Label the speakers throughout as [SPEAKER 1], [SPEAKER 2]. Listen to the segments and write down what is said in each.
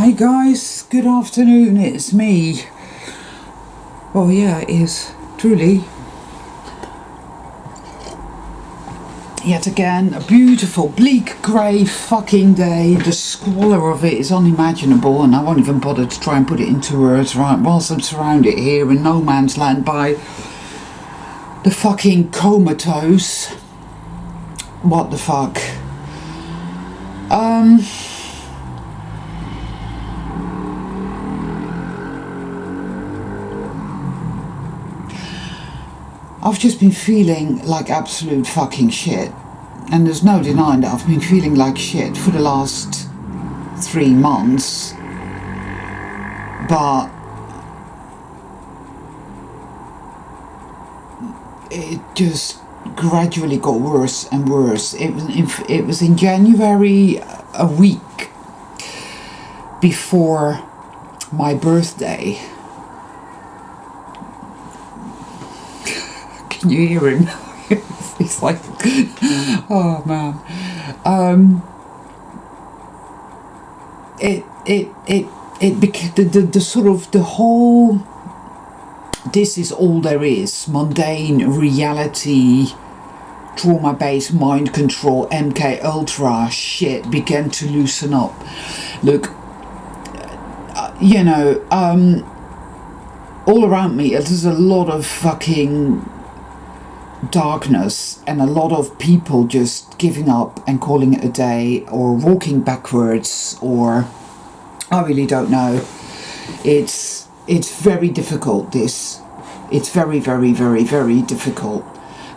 [SPEAKER 1] Hey guys, good afternoon, it's me. Well, yeah, it is truly yet again a beautiful bleak grey fucking day. The squalor of it is unimaginable, and I won't even bother to try and put it into words, right, whilst I'm surrounded here in no man's land by the fucking comatose. What the fuck? I've just been feeling like absolute fucking shit, and there's no denying that I've been feeling like shit for the last 3 months, but it just gradually got worse and worse. It was in January, a week before my birthday. Can you hear him? He's like, oh man. It became the sort of the whole, this is all there is, mundane reality, trauma-based mind control, MK Ultra shit began to loosen up. Look, all around me there's a lot of fucking darkness and a lot of people just giving up and calling it a day, or walking backwards, or I really don't know. It's very difficult, this. It's very, very, very, very difficult.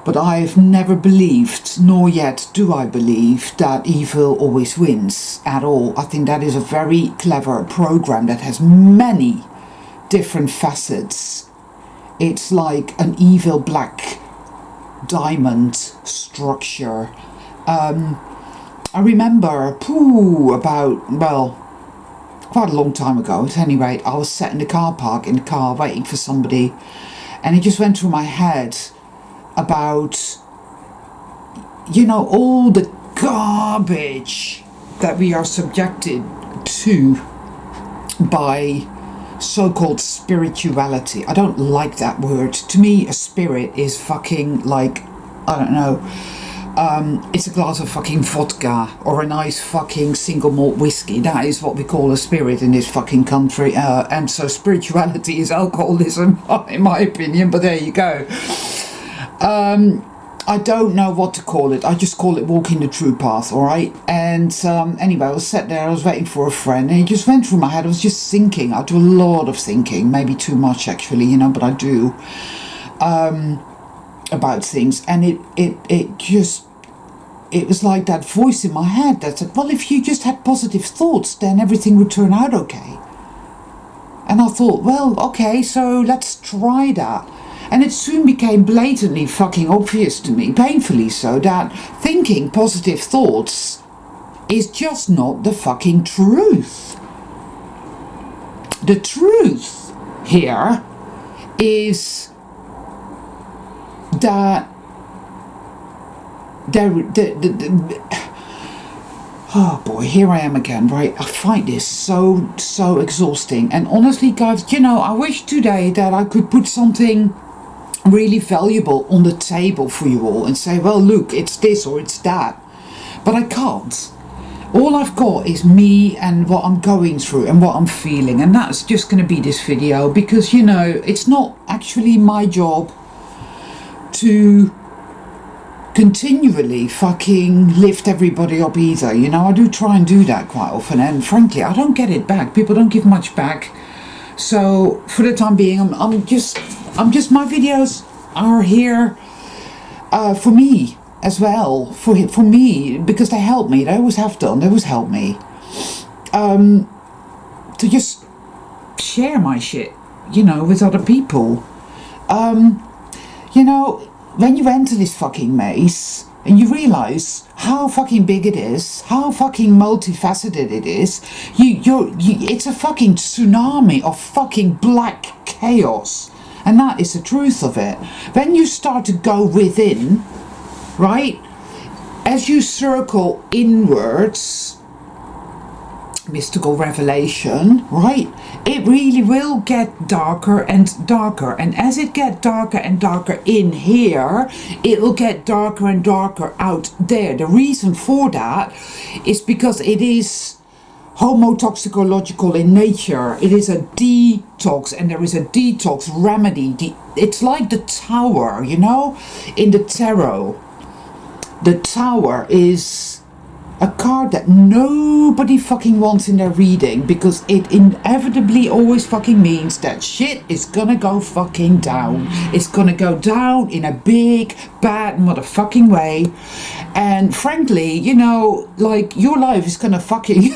[SPEAKER 1] But I've never believed, nor yet do I believe, that evil always wins at all. I think that is a very clever program that has many different facets. It's like an evil black diamond structure. I remember, quite a long time ago, at any rate, I was sat in the car park in the car waiting for somebody, and it just went through my head about, all the garbage that we are subjected to by so-called spirituality. I don't like that word. To me, a spirit is fucking like, I don't know, it's a glass of fucking vodka or a nice fucking single malt whiskey. That is what we call a spirit in this fucking country, and so spirituality is alcoholism, in my opinion, but there you go. I don't know what to call it. I just call it walking the true path, alright? And anyway, I was sat there, I was waiting for a friend, and it just went through my head. I was just thinking. I do a lot of thinking, maybe too much actually, but I do, about things. And it was like that voice in my head that said, well, if you just had positive thoughts, then everything would turn out okay. And I thought, well, okay, so let's try that. And it soon became blatantly fucking obvious to me, painfully so, that thinking positive thoughts is just not the fucking truth. The truth here is that oh boy, here I am again, right? I find this so exhausting. And honestly, guys, I wish today that I could put something really valuable on the table for you all and say, well, look, it's this or it's that. But I can't. All I've got is me and what I'm going through and what I'm feeling, and that's just going to be this video, because it's not actually my job to continually fucking lift everybody up either. I do try and do that quite often, and frankly I don't get it back. People don't give much back. So for the time being, I'm just my videos are here for me as well, for me, because they help me. They always have done. They always help me to just share my shit, with other people. When you enter this fucking maze and you realize how fucking big it is, how fucking multifaceted it is, it's a fucking tsunami of fucking black chaos. And that is the truth of it. When you start to go within, right, as you circle inwards, mystical revelation, right? It really will get darker and darker, and as it gets darker and darker in here, it will get darker and darker out there. The reason for that is because it is homotoxicological in nature. It is a detox, and there is a detox remedy. It's like the tower, you know, in the tarot. The tower is a card that nobody fucking wants in their reading, because it inevitably always fucking means that shit is gonna go fucking down. It's gonna go down in a big, bad motherfucking way. And frankly, you know, like, your life is gonna fucking,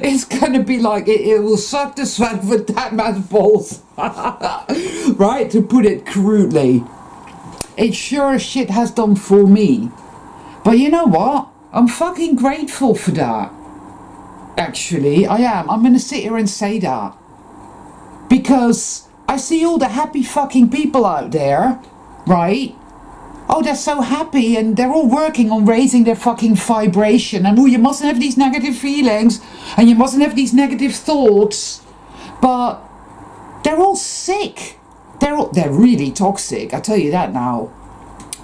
[SPEAKER 1] it's gonna be like, it will suck the sweat of a dead man's balls. Right? To put it crudely. It sure as shit has done for me. But you know what? I'm fucking grateful for that. Actually, I am. I'm going to sit here and say that. Because I see all the happy fucking people out there, right? Oh, they're so happy, and they're all working on raising their fucking vibration. And oh, you mustn't have these negative feelings, and you mustn't have these negative thoughts. But they're all sick. They're really toxic, I tell you that now.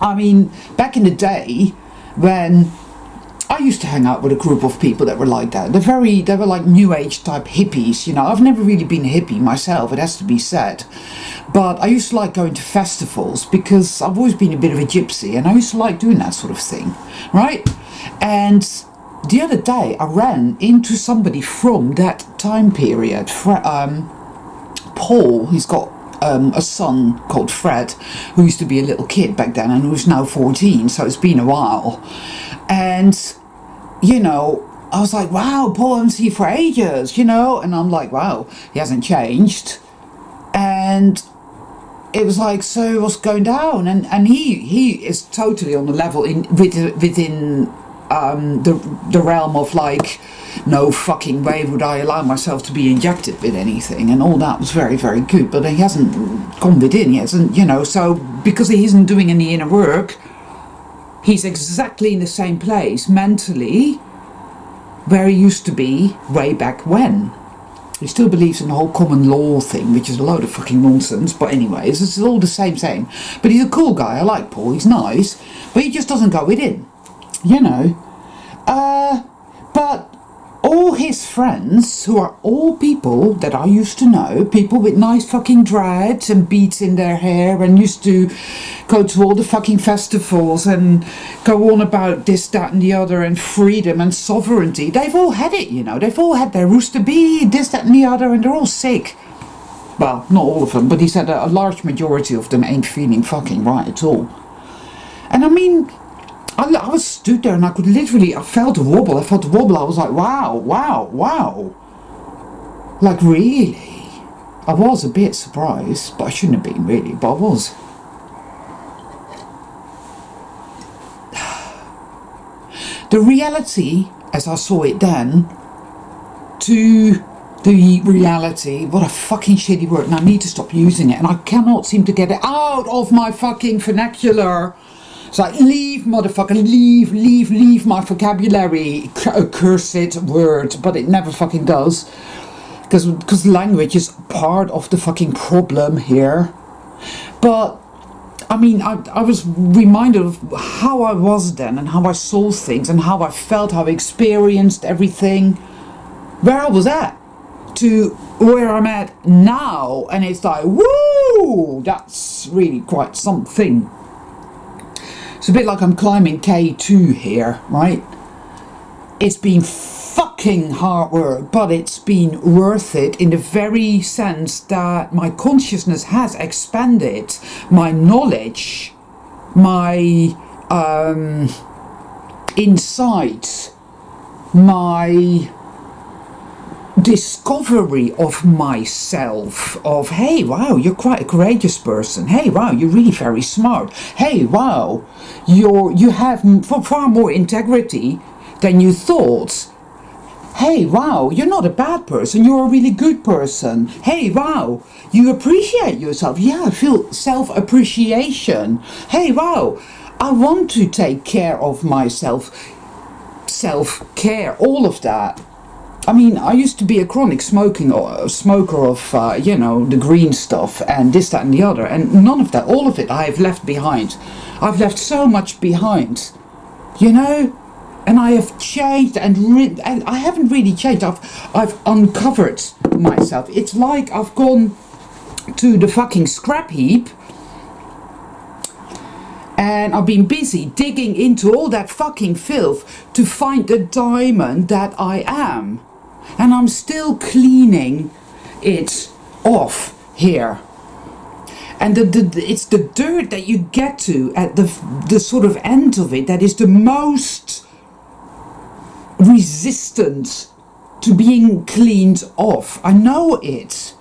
[SPEAKER 1] I mean, back in the day, when I used to hang out with a group of people that were like that. They were like new age type hippies, you know. I've never really been a hippie myself, it has to be said. But I used to like going to festivals, because I've always been a bit of a gypsy, and I used to like doing that sort of thing, right? And the other day I ran into somebody from that time period. Paul, he's got a son called Fred, who used to be a little kid back then and who's now 14, so it's been a while. And, you know, I was like, wow, Paul, I haven't seen you for ages, you know? And I'm like, wow, he hasn't changed. And it was like, so what's going down? And he is totally on the level within the realm of like, no fucking way would I allow myself to be injected with anything, and all that was very, very good. But he hasn't gone within, he hasn't, you know, so because he isn't doing any inner work, he's exactly in the same place mentally where he used to be way back when. He still believes in the whole common law thing, which is a load of fucking nonsense, but anyways, it's all the same. But he's a cool guy, I like Paul, he's nice, but he just doesn't go within, you know. But all his friends, who are all people that I used to know, people with nice fucking dreads and beads in their hair, and used to go to all the fucking festivals and go on about this, that and the other, and freedom and sovereignty, they've all had it, you know. They've all had their rooster bee, this, that and the other, and they're all sick. Well, not all of them, but he said a large majority of them ain't feeling fucking right at all. And I mean, I was stood there and I could literally, I felt a wobble. I was like, wow. Like, really? I was a bit surprised, but I shouldn't have been really, but I was. The reality, as I saw it then, to the reality, what a fucking shitty word, and I need to stop using it, and I cannot seem to get it out of my fucking vernacular. It's like, leave, motherfucker, leave my vocabulary, cursed word, but it never fucking does. Because language is part of the fucking problem here. But, I mean, I was reminded of how I was then, and how I saw things, and how I felt, how I experienced everything, where I was at, to where I'm at now, and it's like, woo, that's really quite something. It's a bit like I'm climbing K2 here, right? It's been fucking hard work, but it's been worth it in the very sense that my consciousness has expanded, my knowledge, my insight, my discovery of myself, of, hey, wow, you're quite a courageous person, hey, wow, you're really very smart, hey, wow, you have far more integrity than you thought, hey, wow, you're not a bad person, you're a really good person, hey, wow, you appreciate yourself, yeah, I feel self-appreciation, hey, wow, I want to take care of myself, self-care, all of that. I mean, I used to be a chronic smoker of, you know, the green stuff and this, that and the other. And none of that, all of it, I have left behind. I've left so much behind, you know? And I have changed and I haven't really changed. I've uncovered myself. It's like I've gone to the fucking scrap heap and I've been busy digging into all that fucking filth to find the diamond that I am. And I'm still cleaning it off here. And it's the dirt that you get to at the sort of end of it that is the most resistant to being cleaned off. I know it.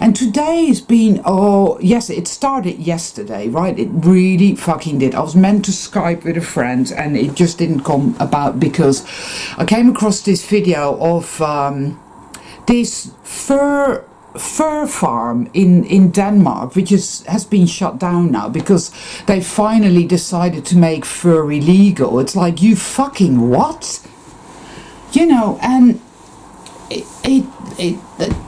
[SPEAKER 1] And today has been, oh yes, it started yesterday, right? It really fucking did. I was meant to Skype with a friend and it just didn't come about because I came across this video of this fur farm in Denmark, which has been shut down now because they finally decided to make fur illegal. It's like, you fucking what? You know, and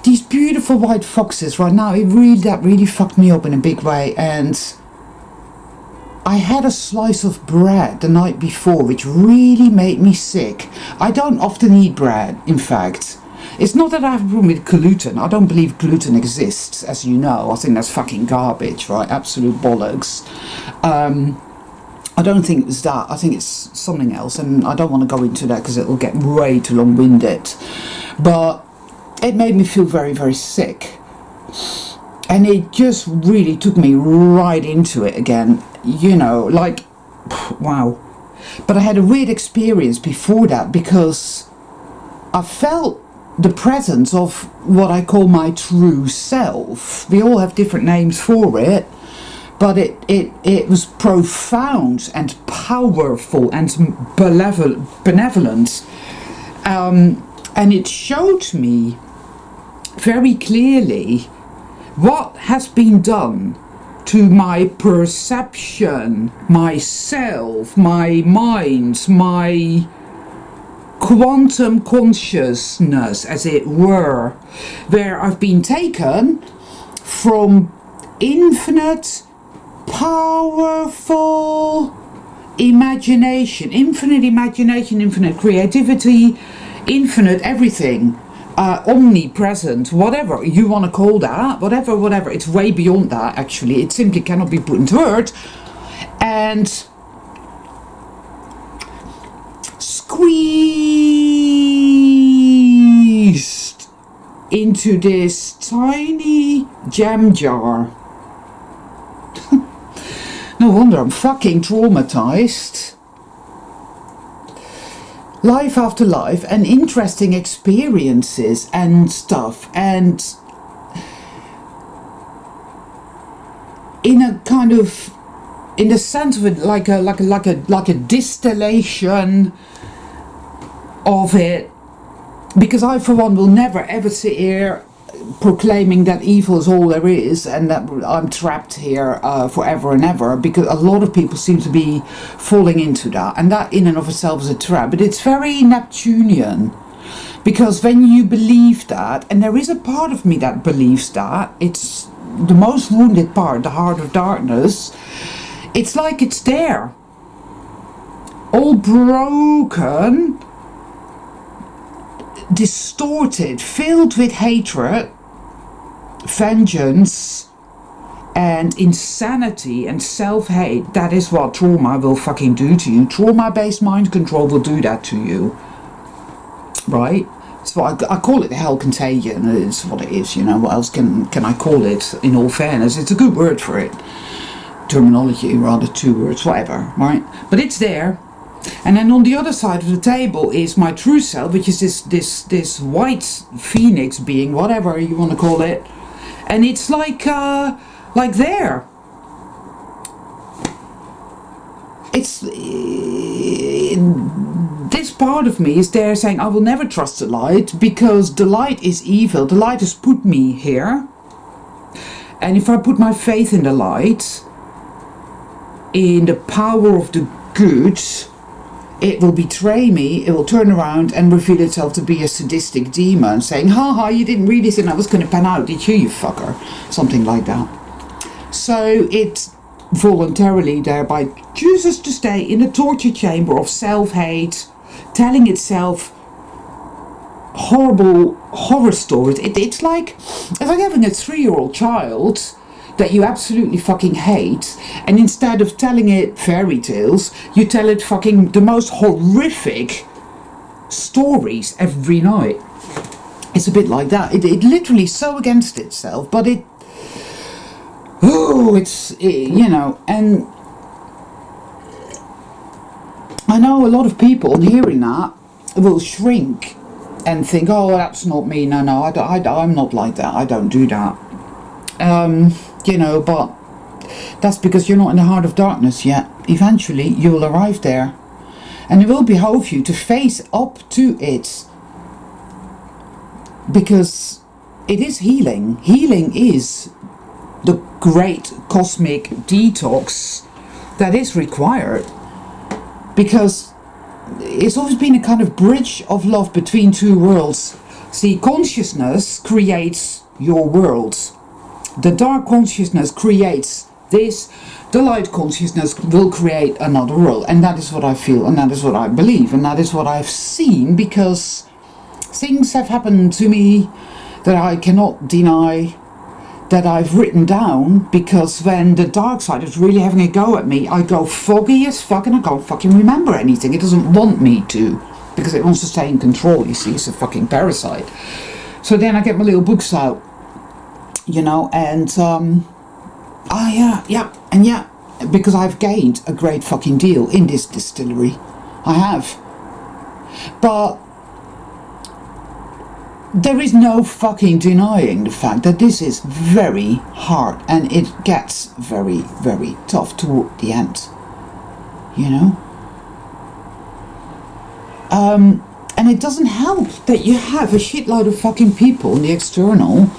[SPEAKER 1] these beautiful white foxes right now, that really fucked me up in a big way. And I had a slice of bread the night before which really made me sick. I don't often eat bread, in fact. It's not that I have a problem with gluten. I don't believe gluten exists, as you know. I think that's fucking garbage, right? Absolute bollocks. I don't think it's that. I think it's something else, and I don't want to go into that because it'll get way too long-winded. But it made me feel very, very sick. And it just really took me right into it again. You know, like, wow. But I had a weird experience before that because I felt the presence of what I call my true self. We all have different names for it. But it was profound and powerful and benevolent. And it showed me very clearly what has been done to my perception, myself, my mind, my quantum consciousness, as it were, where I've been taken from infinite powerful imagination, infinite creativity, infinite everything, omnipresent, whatever you want to call that, whatever, it's way beyond that actually. It simply cannot be put into words. And squeezed into this tiny jam jar. No wonder I'm fucking traumatized. Life after life and interesting experiences and stuff, and in a kind of, in the sense of it, like a distillation of it, because I for one will never ever sit here proclaiming that evil is all there is and that I'm trapped here forever and ever, because a lot of people seem to be falling into that, and that in and of itself is a trap. But it's very Neptunian, because when you believe that, and there is a part of me that believes that, it's the most wounded part, the heart of darkness, it's like it's there, all broken, distorted, filled with hatred, vengeance and insanity and self-hate. That is what trauma will fucking do to you. Trauma-based mind control will do that to you, right? So I call it the hell contagion. It's what it is, you know. What else can I call it, in all fairness? It's a good word for it. Terminology, rather, 2 words, whatever, right? But it's there. And then on the other side of the table is my true self, which is this white phoenix being, whatever you want to call it. And it's like there. It's this part of me is there saying, I will never trust the light because the light is evil. The light has put me here. And if I put my faith in the light, in the power of the good, it will betray me, it will turn around and reveal itself to be a sadistic demon saying, ha, you didn't really think I was going to pan out, did you fucker? Something like that. So it voluntarily thereby chooses to stay in a torture chamber of self-hate, telling itself horrible horror stories. It's like having a 3-year-old child that you absolutely fucking hate, and instead of telling it fairy tales, you tell it fucking the most horrific stories every night. It's a bit like that. It literally so against itself, but you know, and I know a lot of people hearing that will shrink and think, oh, that's not me. No, I'm not like that. I don't do that. You know, but that's because you're not in the heart of darkness yet. Eventually, you'll arrive there. And it will behove you to face up to it. Because it is healing. Healing is the great cosmic detox that is required. Because it's always been a kind of bridge of love between two worlds. See, consciousness creates your world. The dark consciousness creates this. The light consciousness will create another world. And that is what I feel, and that is what I believe, and that is what I've seen, because things have happened to me that I cannot deny, that I've written down, because when the dark side is really having a go at me, I go foggy as fuck and I can't fucking remember anything. It doesn't want me to, because it wants to stay in control, you see. It's a fucking parasite. So then I get my little books out, you know, and because I've gained a great fucking deal in this distillery. I have. But there is no fucking denying the fact that this is very hard, and it gets very, very tough toward the end, you know. And it doesn't help that you have a shitload of fucking people in the external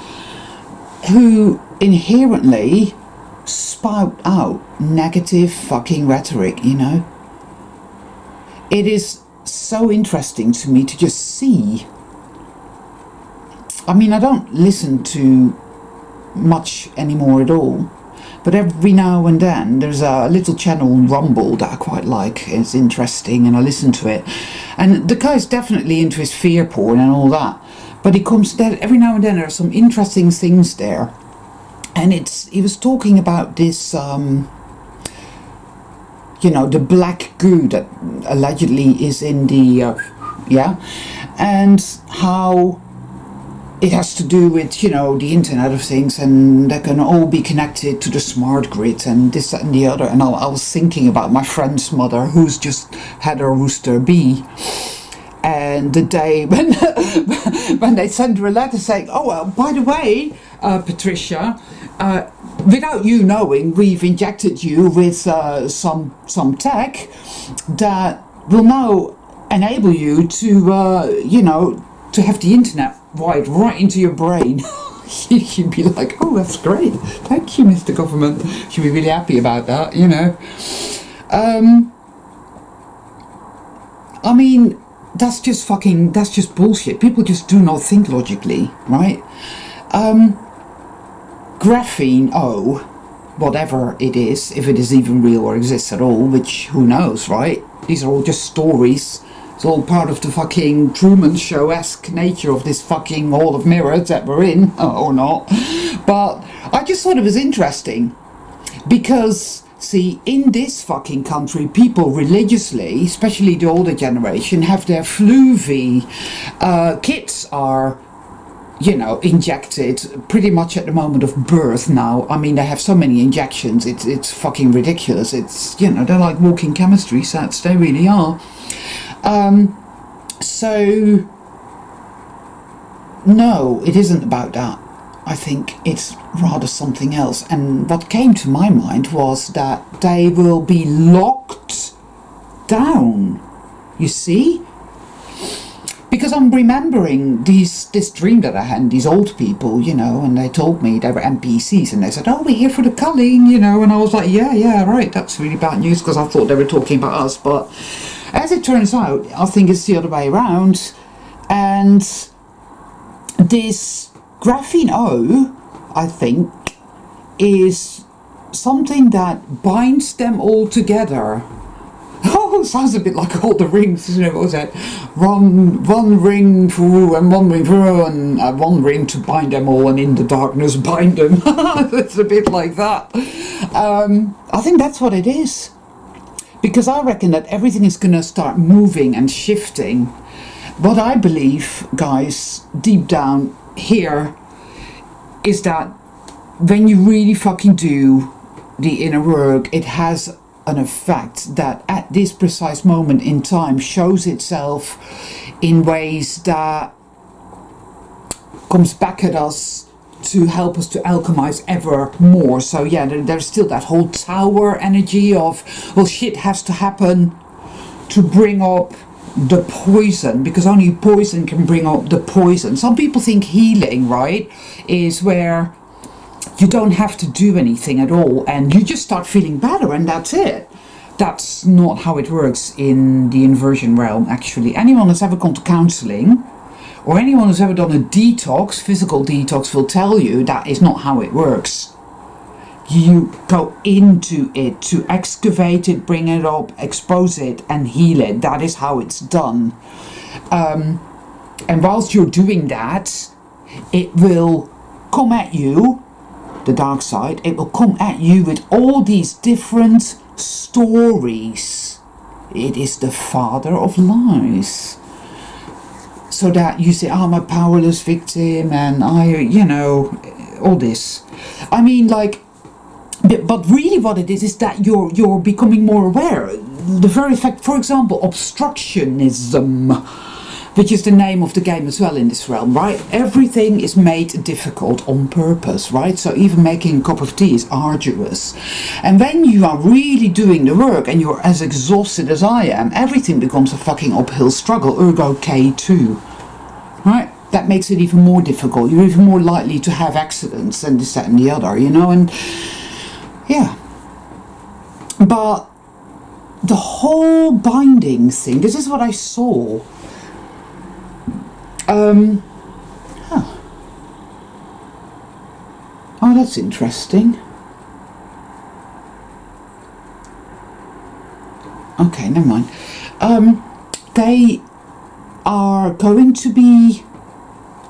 [SPEAKER 1] who inherently spout out negative fucking rhetoric, you know. It is so interesting to me to just see. I mean, I don't listen to much anymore at all, but every now and then there's a little channel on Rumble that I quite like. It's interesting, and I listen to it. And the guy's definitely into his fear porn and all that, but he comes there every now and then. There are some interesting things there, and he was talking about this, you know, the black goo that allegedly is in the and how it has to do with, you know, the Internet of Things, and they can all be connected to the smart grid and this, that and the other. And I was thinking about my friend's mother, who's just had her rooster bee. And the day when they sent her a letter saying, oh, well, by the way, Patricia, without you knowing, we've injected you with some tech that will now enable you to, you know, to have the internet wired right into your brain. You'd be like, oh, that's great. Thank you, Mr. Government. You'd be really happy about that, you know. I mean, that's just bullshit. People just do not think logically, right? Graphene, whatever it is, if it is even real or exists at all, which who knows, right? These are all just stories. It's all part of the fucking Truman Show-esque nature of this fucking Hall of Mirrors that we're in, or not. But I just thought it was interesting, because, see, in this fucking country, people religiously, especially the older generation, have their flu-V. Kids are, you know, injected pretty much at the moment of birth now. I mean, they have so many injections, it's fucking ridiculous. It's, you know, they're like walking chemistry sets, they really are. So, no, it isn't about that. I think it's rather something else. And what came to my mind was that they will be locked down, you see? Because I'm remembering this dream that I had, these old people, you know, and they told me they were NPCs, and they said, oh, we're here for the culling, you know, and I was like, yeah, right, that's really bad news, because I thought they were talking about us, but As it turns out, I think it's the other way around. And this graphene O, I think, is something that binds them all together. Oh, sounds a bit like all the rings, isn't it? What was that? One ring for and one ring for and one ring to bind them all, and in the darkness bind them. It's a bit like that. I think that's what it is, because I reckon that everything is going to start moving and shifting. What I believe, guys, deep down here, is that when you really fucking do the inner work, it has an effect that at this precise moment in time shows itself in ways that comes back at us to help us to alchemize ever more. So yeah, there's still that whole tower energy of, well, shit has to happen to bring up the poison, because only poison can bring up the poison. Some people think healing, right, is where you don't have to do anything at all and you just start feeling better and that's it. That's not how it works in the inversion realm, actually. Anyone that's ever gone to counseling or anyone who's ever done a detox, physical detox, will tell you that is not how it works. You go into it to excavate it, bring it up, expose it and heal it. That is how it's done. And whilst you're doing that, it will come at you, the dark side, it will come at you with all these different stories. It is the father of lies. So that you say, I'm a powerless victim and all this. I mean, like, but really what it is that you're becoming more aware. The very fact, for example, obstructionism, which is the name of the game as well in this realm, right? Everything is made difficult on purpose, right? So even making a cup of tea is arduous. And when you are really doing the work and you're as exhausted as I am, everything becomes a fucking uphill struggle, ergo K2, right? That makes it even more difficult. You're even more likely to have accidents and this, that and the other, and yeah. But the whole binding thing, this is what I saw. Oh, that's interesting. Okay, never mind. They are going to be,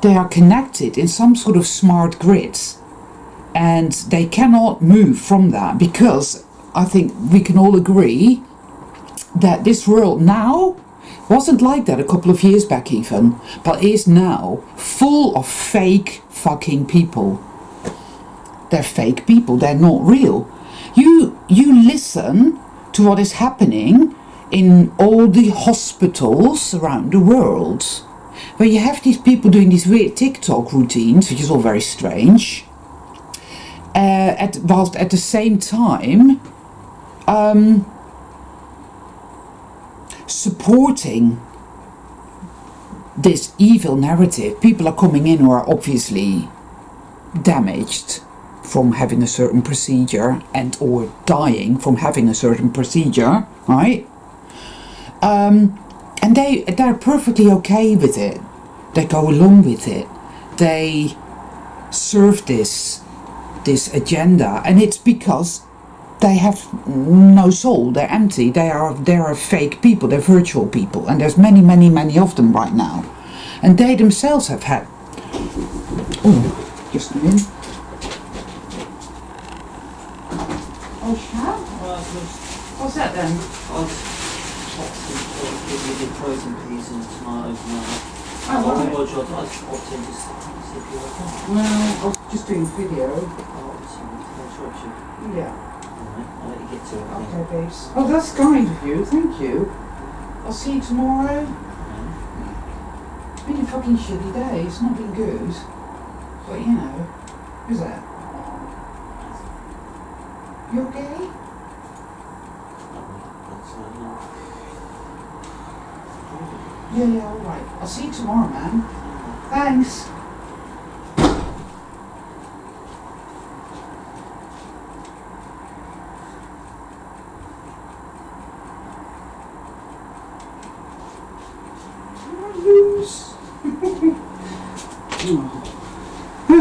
[SPEAKER 1] they are connected in some sort of smart grid, and they cannot move from that, because I think we can all agree that this world now wasn't like that a couple of years back even, but is now full of fake fucking people. They're fake people, they're not real. You listen to what is happening in all the hospitals around the world, where you have these people doing these weird TikTok routines, which is all very strange, whilst at the same time supporting this evil narrative. People are coming in who are obviously damaged from having a certain procedure and or dying from having a certain procedure, right? And they're perfectly okay with it. They go along with it. They serve this agenda, and it's because they have no soul. They're empty. They are fake people. They're virtual people, and there's many, many, many of them right now. And they themselves have had. Oh, just a minute. Oh, Shab? What's that then?
[SPEAKER 2] Give you frozen peas and tomatoes and that.
[SPEAKER 1] Oh, right.
[SPEAKER 2] Well, I popped in just see if you were done.
[SPEAKER 1] Well, I was just doing video.
[SPEAKER 2] Oh, sorry, can I interrupt you?
[SPEAKER 1] Yeah.
[SPEAKER 2] Alright, I'll let you get to it.
[SPEAKER 1] Okay, babes. Oh, that's kind of you. Thank you. I'll see you tomorrow. It's been a fucking shitty day. It's not been good. But, who's that? You okay? Yeah, alright. I'll see you tomorrow, man. Thanks.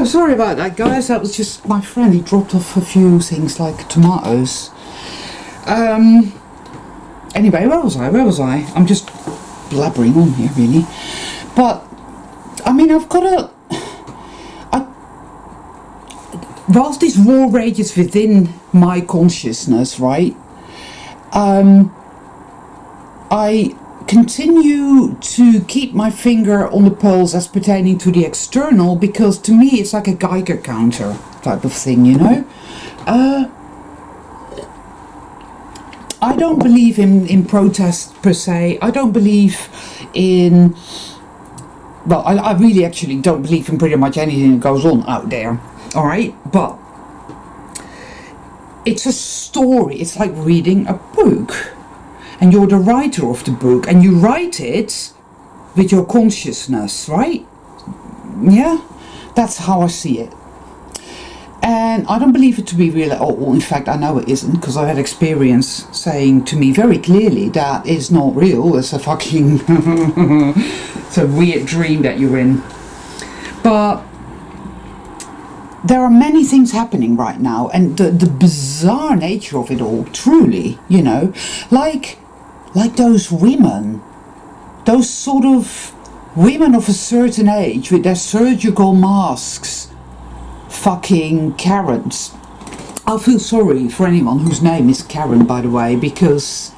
[SPEAKER 1] sorry about that, guys. That was just my friend. He dropped off a few things like tomatoes. Anyway, where was I? I'm just blabbering on here, really. But, I mean, whilst this war rages within my consciousness, right, I continue to keep my finger on the pulse as pertaining to the external, because to me it's like a Geiger counter type of thing, you know. I don't believe in protest per se. I don't believe in, well, I really actually don't believe in pretty much anything that goes on out there, alright? But it's a story. It's like reading a book, and you're the writer of the book, and you write it with your consciousness, right? Yeah, that's how I see it. And I don't believe it to be real at all. In fact, I know it isn't, because I had experience saying to me very clearly that it's not real. It's a fucking it's a weird dream that you're in. But there are many things happening right now, and the bizarre nature of it all, truly, you know, like those women, those sort of women of a certain age with their surgical masks, fucking Karens. I feel sorry for anyone whose name is Karen, by the way, because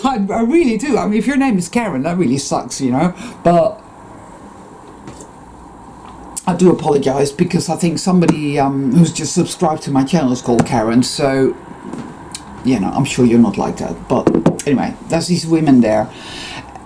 [SPEAKER 1] I really do. I mean, if your name is Karen, that really sucks, you know. But I do apologise, because I think somebody who's just subscribed to my channel is called Karen, so, you know, I'm sure you're not like that. But anyway, there's these women there,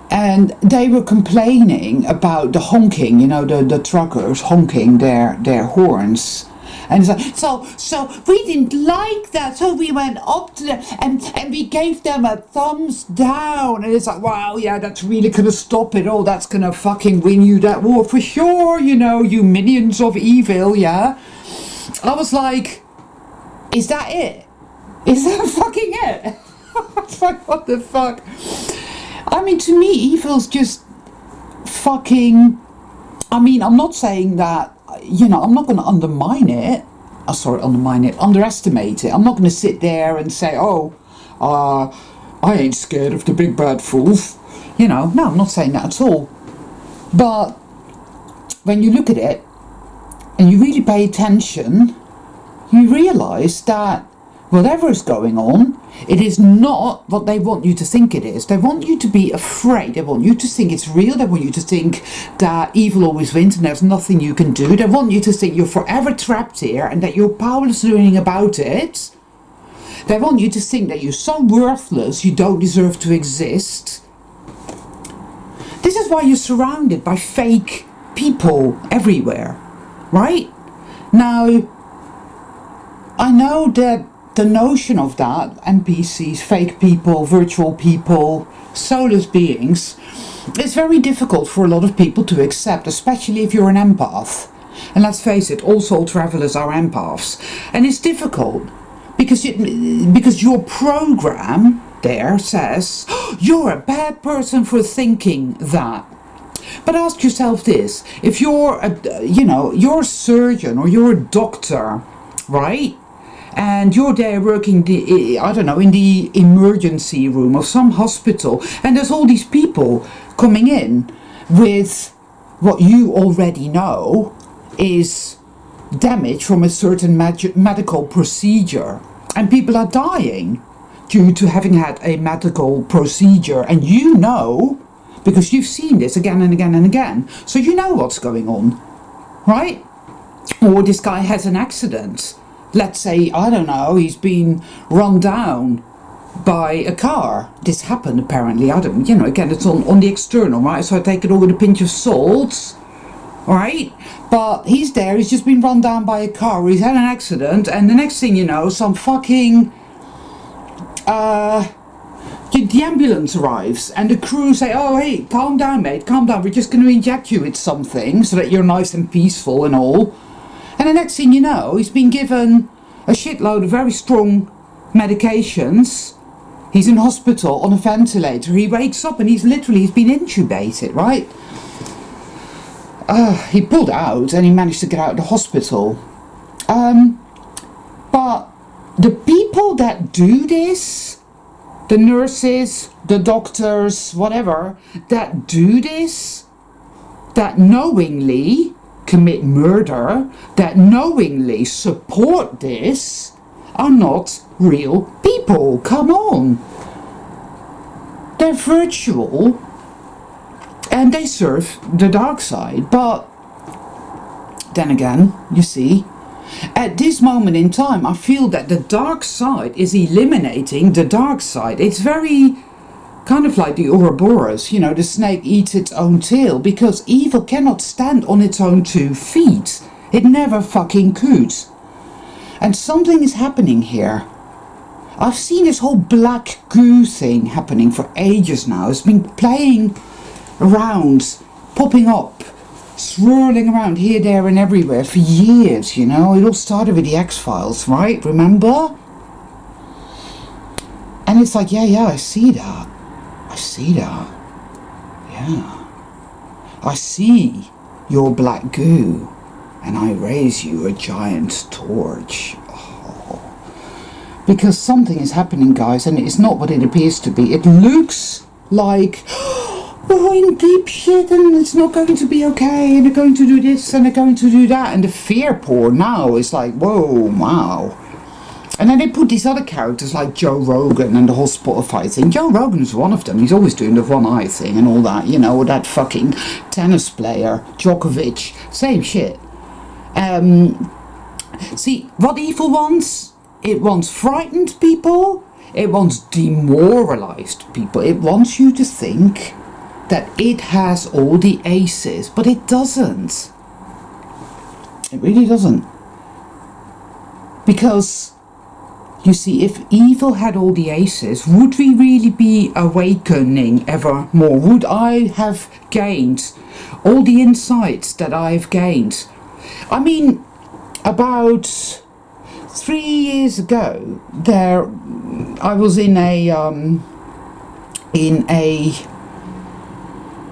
[SPEAKER 1] and they were complaining about the honking, you know, the truckers honking their horns. And it's like, so we didn't like that, so we went up to them and we gave them a thumbs down. And it's like, wow, yeah, that's really gonna stop it. Oh, that's gonna fucking win you that war for sure, you know, you minions of evil, yeah. I was like, is that it? Is that fucking it? It's like, what the fuck? I mean, to me, evil's just fucking, I mean, I'm not saying that, you know, I'm not going to underestimate it. I'm not going to sit there and say, oh, I ain't scared of the big bad wolf. You know, no, I'm not saying that at all. But when you look at it and you really pay attention, you realise that whatever is going on, it is not what they want you to think it is. They want you to be afraid. They want you to think it's real. They want you to think that evil always wins and there's nothing you can do. They want you to think you're forever trapped here and that you're powerless doing anything about it. They want you to think that you're so worthless you don't deserve to exist. This is why you're surrounded by fake people everywhere, right? Now, I know that the notion of that, NPCs, fake people, virtual people, soulless beings, is very difficult for a lot of people to accept, especially if you're an empath. And let's face it, all soul travelers are empaths. And it's difficult because your program there says, oh, you're a bad person for thinking that. But ask yourself this, if you're you're a surgeon or you're a doctor, right? And you're there working in the emergency room of some hospital, and there's all these people coming in with what you already know is damage from a certain medical procedure, and people are dying due to having had a medical procedure, and you know, because you've seen this again and again and again, so you know what's going on, right? Or this guy has an accident. Let's say, I don't know, he's been run down by a car. This happened apparently. I don't, again, it's on the external, right? So I take it all with a pinch of salt, right? But he's there, he's just been run down by a car, he's had an accident, and the next thing you know, some fucking, the ambulance arrives, and the crew say, oh, hey, calm down, mate, calm down, we're just going to inject you with something so that you're nice and peaceful and all. And the next thing you know, he's been given a shitload of very strong medications, He's in hospital on a ventilator. He wakes up and he's been intubated, right? He pulled out and he managed to get out of the hospital. But the people that do this, the nurses, the doctors, whatever, that do this, that knowingly commit murder, that knowingly support this, are not real people. Come on. They're virtual and they serve the dark side. But then again, you see, at this moment in time, I feel that the dark side is eliminating the dark side. It's very kind of like the Ouroboros, you know, the snake eats its own tail, because evil cannot stand on its own 2 feet. It never fucking could. And something is happening here. I've seen this whole black goo thing happening for ages now. It's been playing around, popping up, swirling around here, there and everywhere for years, you know. It all started with the X-Files, right? Remember? And it's like, yeah, I see that. I see that. Yeah. I see your black goo, and I raise you a giant torch. Oh. Because something is happening, guys, and it's not what it appears to be. It looks like we're in deep shit and it's not going to be okay, and they're going to do this and they're going to do that, and the fear porn now is like, whoa, wow. And then they put these other characters like Joe Rogan and the whole Spotify thing. Joe Rogan is one of them. He's always doing the one eye thing and all that, you know, or that fucking tennis player, Djokovic, same shit. See, what evil wants? It wants frightened people. It wants demoralized people. It wants you to think that it has all the aces, but it doesn't. It really doesn't. Because, you see, if evil had all the aces, would we really be awakening ever more? Would I have gained all the insights that I've gained? I mean, about 3 years ago, I was in a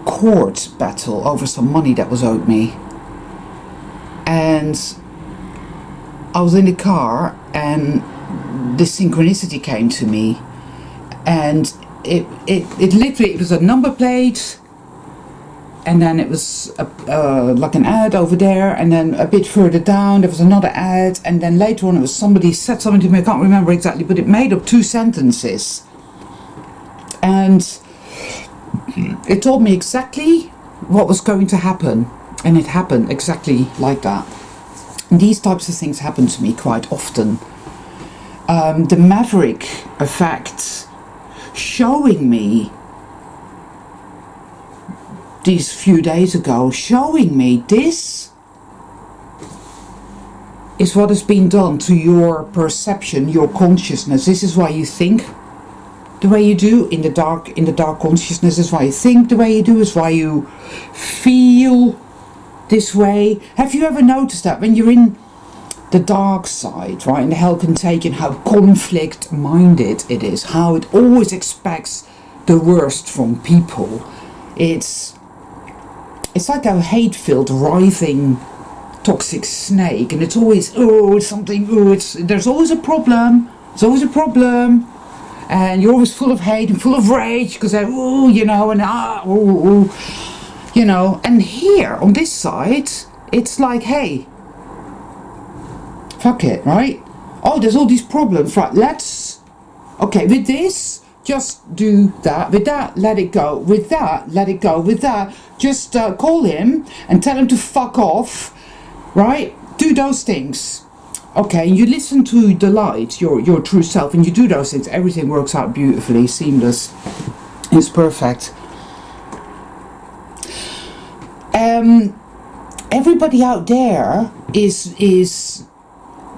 [SPEAKER 1] court battle over some money that was owed me, and I was in the car, and this synchronicity came to me, and it literally, it was a number plate, and then it was like an ad over there, and then a bit further down there was another ad, and then later on it was somebody said something to me, I can't remember exactly, but it made up 2 sentences, and it told me exactly what was going to happen, and it happened exactly like that. And these types of things happen to me quite often. The Maverick effect showing me these few days ago, showing me this is what has been done to your perception, your consciousness. This is why you think the way you do in the dark consciousness. Is why you think the way you do, is why you feel this way. Have you ever noticed that when you're in the dark side, right, in the hell contagion, how conflict minded it is, how it always expects the worst from people? It's like a hate-filled, writhing, toxic snake, and it's always, there's always a problem, and you're always full of hate and full of rage, because they're, you know, and you know, and here, on this side, it's like, hey, fuck it, right? Oh, there's all these problems, right, okay, with this, just do that, with that, let it go, with that, let it go, with that, just call him and tell him to fuck off, right? Do those things. Okay, you listen to the light, your true self, and you do those things, everything works out beautifully, seamless, it's perfect. Everybody out there is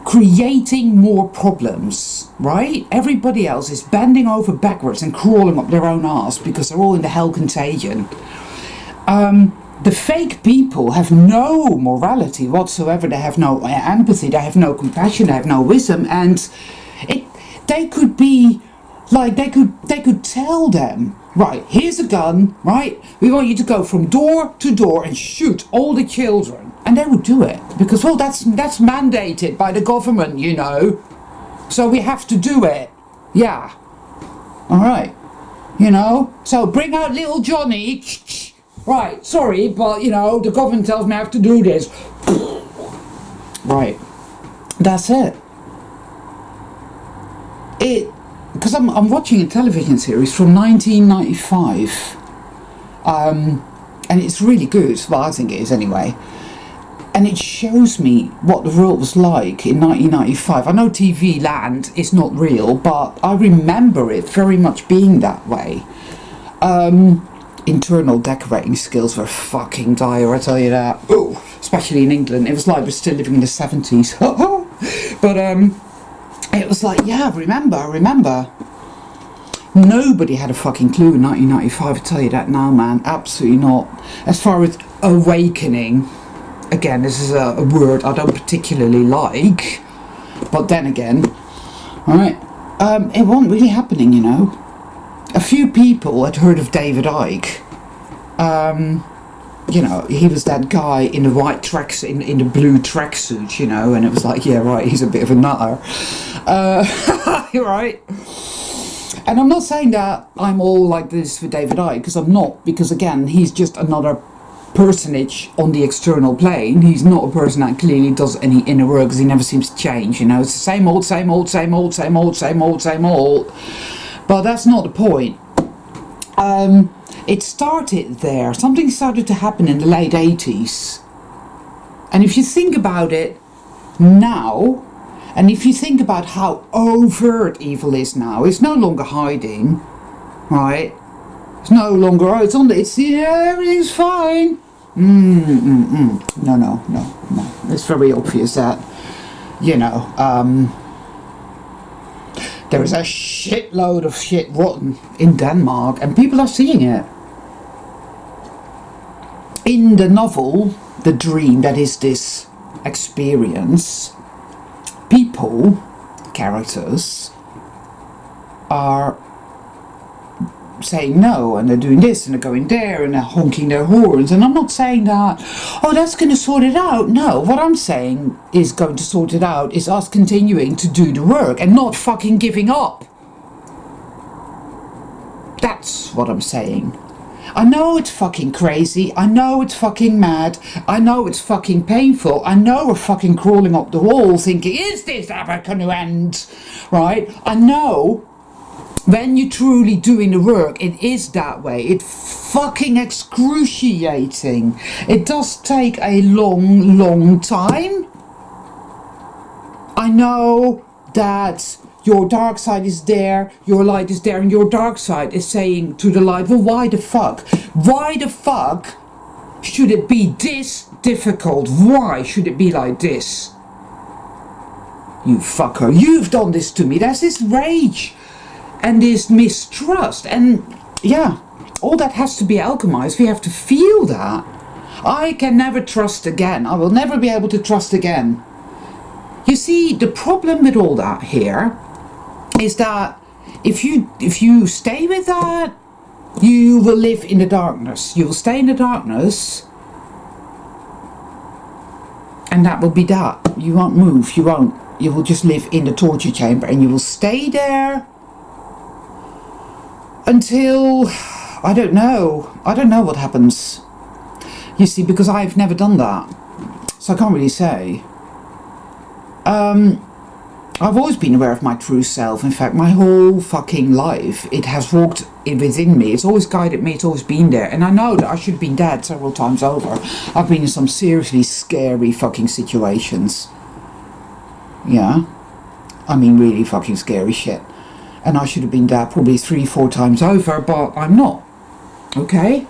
[SPEAKER 1] creating more problems, right? Everybody else is bending over backwards and crawling up their own arse because they're all in the hell contagion. The fake people have no morality whatsoever. They have no empathy, they have no compassion, they have no wisdom, and they could be Like they could tell them, right, here's a gun, right? We want you to go from door to door and shoot all the children. And they would do it. Because, well, that's mandated by the government, you know. So we have to do it. Yeah. Alright. You know? So bring out little Johnny. Right, sorry, but, you know, the government tells me I have to do this. Right. That's it. Because I'm watching a television series from 1995, and it's really good. Well, I think it is anyway. And it shows me what the world was like in 1995. I know TV land is not real, but I remember it very much being that way. Internal decorating skills were fucking dire, I tell you that. Ooh, especially in England. It was like we're still living in the 70s. But it was like, yeah, I remember. Nobody had a fucking clue in 1995, I tell you that now, man. Absolutely not. As far as awakening, again, this is a word I don't particularly like. But then again, alright, it wasn't really happening, you know. A few people had heard of David Icke. You know, he was that guy in the white tracks, in the blue tracksuit, you know, and it was like, yeah, right, he's a bit of a nutter. Right? And I'm not saying that I'm all like this for David Icke, because I'm not, because again, he's just another personage on the external plane. He's not a person that clearly does any inner work, because he never seems to change, you know, it's the same old. But that's not the point. It started there. Something started to happen in the late 80s. And if you think about it now, and if you think about how overt evil is now, it's no longer hiding, right? It's no longer, oh, yeah, everything's fine. No. It's very obvious that, you know, there is a shitload of shit rotten in Denmark, and people are seeing it. In the novel, The Dream, that is this experience, people, characters, are saying no, and they're doing this, and they're going there, and they're honking their horns. And I'm not saying that, oh, that's going to sort it out. No, what I'm saying is going to sort it out is us continuing to do the work and not fucking giving up. That's what I'm saying. I know it's fucking crazy. I know it's fucking mad. I know it's fucking painful. I know we're fucking crawling up the wall thinking, is this ever going to end? Right? I know when you're truly doing the work, it is that way. It's fucking excruciating. It does take a long time. I know that your dark side is there, your light is there, and your dark side is saying to the light, well, why the fuck? Why the fuck should it be this difficult? Why should it be like this? You fucker, you've done this to me. There's this rage and this mistrust, and yeah, all that has to be alchemized. We have to feel that. I can never trust again. I will never be able to trust again. You see, the problem with all that here is that if you stay with that, you will live in the darkness. You will stay in the darkness, and that will be that. You won't move. You won't. You will just live in the torture chamber, and you will stay there until, I don't know what happens. You see, because I've never done that, so I can't really say. I've always been aware of my true self. In fact, my whole fucking life, it has walked within me. It's always guided me. It's always been there. And I know that I should have been dead several times over. I've been in some seriously scary fucking situations. Yeah. I mean, really fucking scary shit. And I should have been dead probably 3-4 times over, but I'm not. Okay?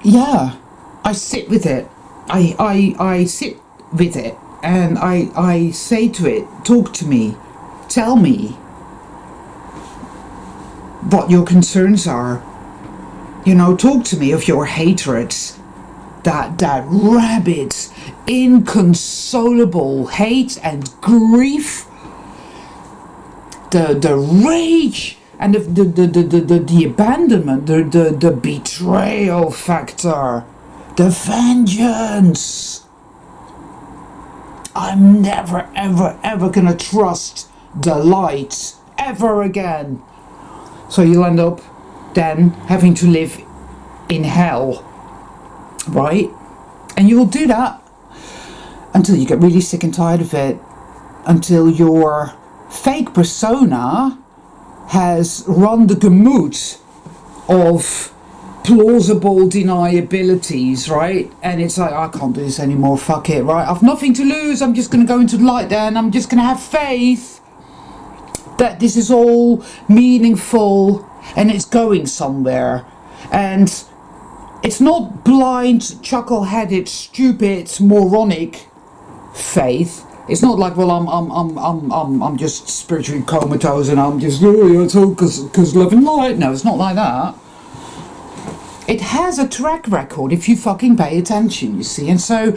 [SPEAKER 1] Yeah. I sit with it. I sit with it, and I say to it, talk to me, tell me what your concerns are. You know, talk to me of your hatreds, that rabid, inconsolable hate and grief, the rage and the abandonment, the betrayal factor, the vengeance. I'm never ever gonna trust the light ever again. So you'll end up then having to live in hell, right? And you will do that until you get really sick and tired of it, until your fake persona has run the gamut of plausible deniabilities, right? And it's like, I can't do this anymore, fuck it, right? I've nothing to lose, I'm just going to go into the light then, I'm just going to have faith that this is all meaningful and it's going somewhere. And it's not blind, chuckle-headed, stupid, moronic faith. It's not like, well, I'm just spiritually comatose and I'm just, oh yeah, it's all because love and light. No, it's not like that. It has a track record if you fucking pay attention, you see. And so,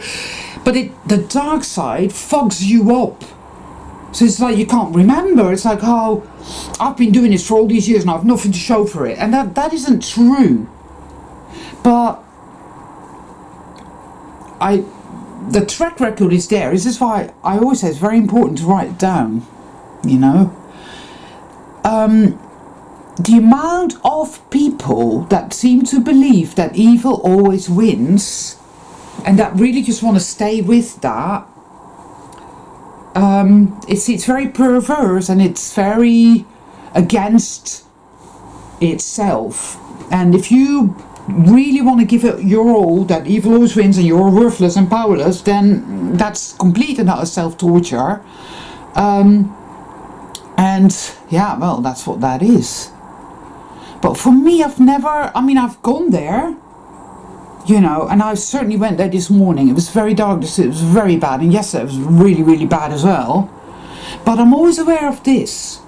[SPEAKER 1] but the dark side fogs you up. So it's like you can't remember. It's like, oh, I've been doing this for all these years and I've nothing to show for it. And that isn't true. But the track record is there. This is why I always say it's very important to write it down, you know. The amount of people that seem to believe that evil always wins and that really just want to stay with that, it's very perverse and it's very against itself. And if you really want to give it your all, that evil always wins and you're worthless and powerless, then that's complete and utter self-torture. And yeah, well, that's what that is. But for me, I've gone there, you know, and I certainly went there this morning. It was very dark, it was very bad, and yesterday it was really, really bad as well. But I'm always aware of this.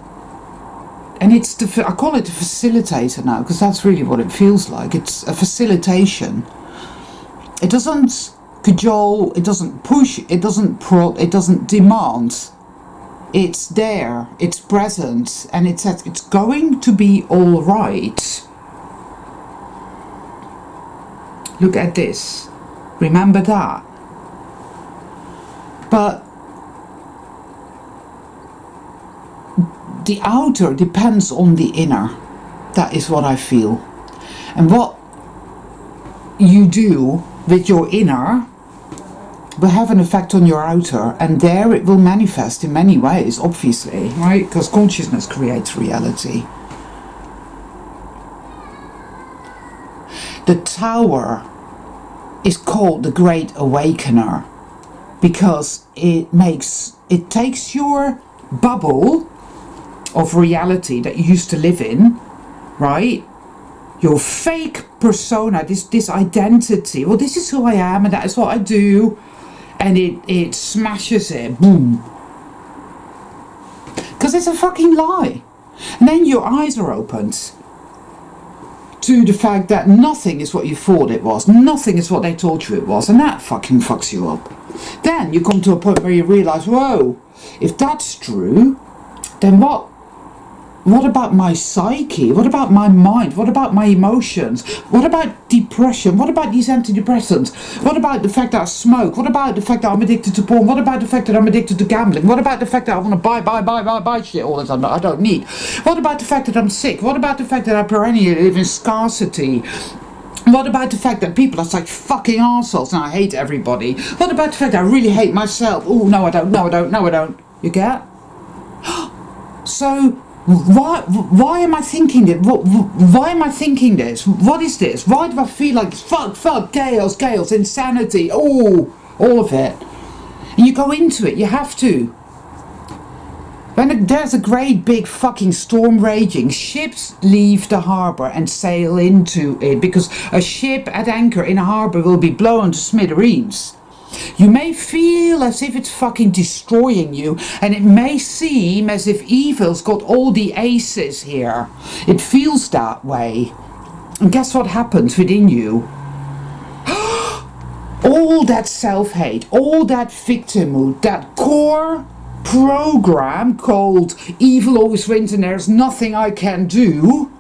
[SPEAKER 1] And it's I call it the facilitator now, because that's really what it feels like. It's a facilitation. It doesn't cajole, it doesn't push, it doesn't prod, it doesn't demand. It's there, it's present, and it's going to be all right. Look at this. Remember that. But the outer depends on the inner. That is what I feel. And what you do with your inner will have an effect on your outer, and there it will manifest in many ways, obviously, right? Because consciousness creates reality. The tower is called the Great Awakener because it takes your bubble of reality that you used to live in, right? Your fake persona, this identity, well, this is who I am and that is what I do, and it smashes it, boom. Because it's a fucking lie. And then your eyes are opened to the fact that nothing is what you thought it was, nothing is what they told you it was, and that fucking fucks you up. Then you come to a point where you realise, whoa, if that's true, then what about my psyche? What about my mind? What about my emotions? What about depression? What about these antidepressants? What about the fact that I smoke? What about the fact that I'm addicted to porn? What about the fact that I'm addicted to gambling? What about the fact that I want to buy shit all the time that I don't need? What about the fact that I'm sick? What about the fact that I perennially live in scarcity? What about the fact that people are such fucking arseholes and I hate everybody? What about the fact that I really hate myself? Oh, no, I don't. You get? So, why am I thinking this? Why am I thinking this? What is this? Why do I feel like fuck, chaos, insanity, all of it? And you go into it, you have to. When there's a great big fucking storm raging, ships leave the harbour and sail into it, because a ship at anchor in a harbour will be blown to smithereens. You may feel as if it's fucking destroying you, and it may seem as if evil's got all the aces here. It feels that way. And guess what happens within you? all that self-hate, all that victimhood, that core program called evil always wins and there's nothing I can do.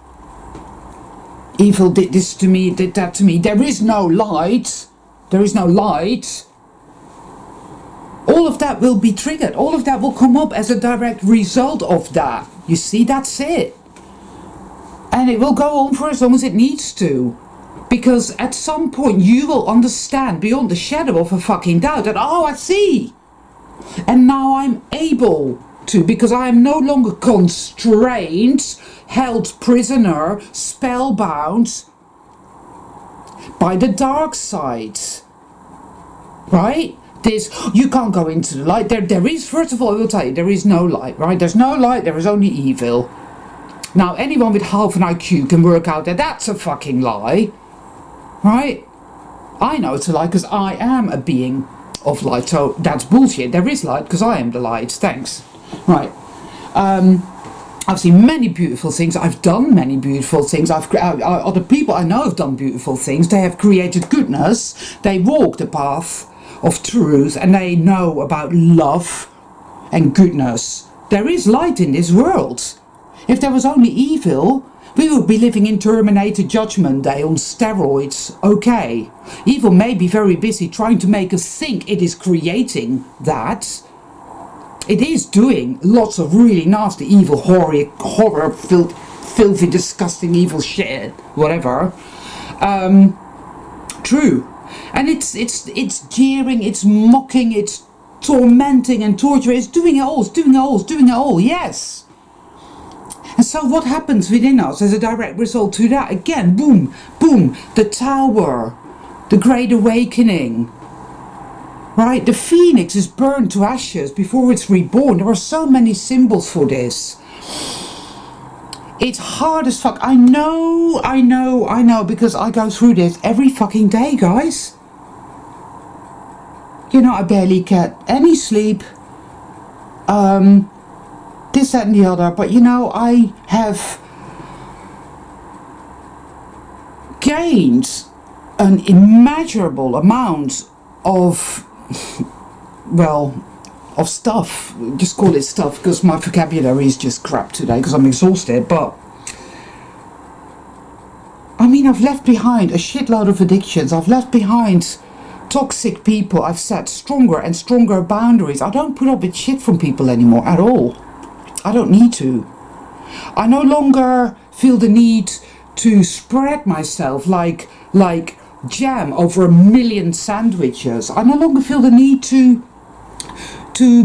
[SPEAKER 1] Evil did this to me, did that to me. There is no light. There is no light. All of that will be triggered. All of that will come up as a direct result of that. You see, that's it. And it will go on for as long as it needs to. Because at some point you will understand beyond the shadow of a fucking doubt that, oh, I see. And now I'm able to, because I am no longer constrained, held prisoner, spellbound by the dark side. Right? You can't go into the light. There is, first of all, I will tell you, there is no light, right? There's no light, there is only evil. Now, anyone with half an IQ can work out that that's a fucking lie, right? I know it's a lie because I am a being of light, so that's bullshit. There is light because I am the light. Thanks. Right. I've seen many beautiful things. I've done many beautiful things. Other people I know have done beautiful things. They have created goodness. They walk the path of truth and they know about love and goodness. There is light in this world. If there was only evil, we would be living in Terminator Judgment Day on steroids. Okay, evil may be very busy trying to make us think it is creating that. It is doing lots of really nasty, evil, horror, filthy, disgusting, evil shit, whatever. True. And it's jeering, it's mocking, it's tormenting and torturing. It's doing it all, yes. And so what happens within us as a direct result to that? Again, boom, boom, the tower, the great awakening. Right? The phoenix is burned to ashes before it's reborn. There are so many symbols for this. It's hard as fuck. I know, because I go through this every fucking day, guys. You know, I barely get any sleep. This, that and the other. But you know, I have gained an immeasurable amount of, well, of stuff. Just call it stuff because my vocabulary is just crap today because I'm exhausted. But I mean, I've left behind a shitload of addictions. I've left behind toxic people. I've set stronger and stronger boundaries. I don't put up with shit from people anymore at all. I don't need to. I no longer feel the need to spread myself like jam over a million sandwiches. I no longer feel the need to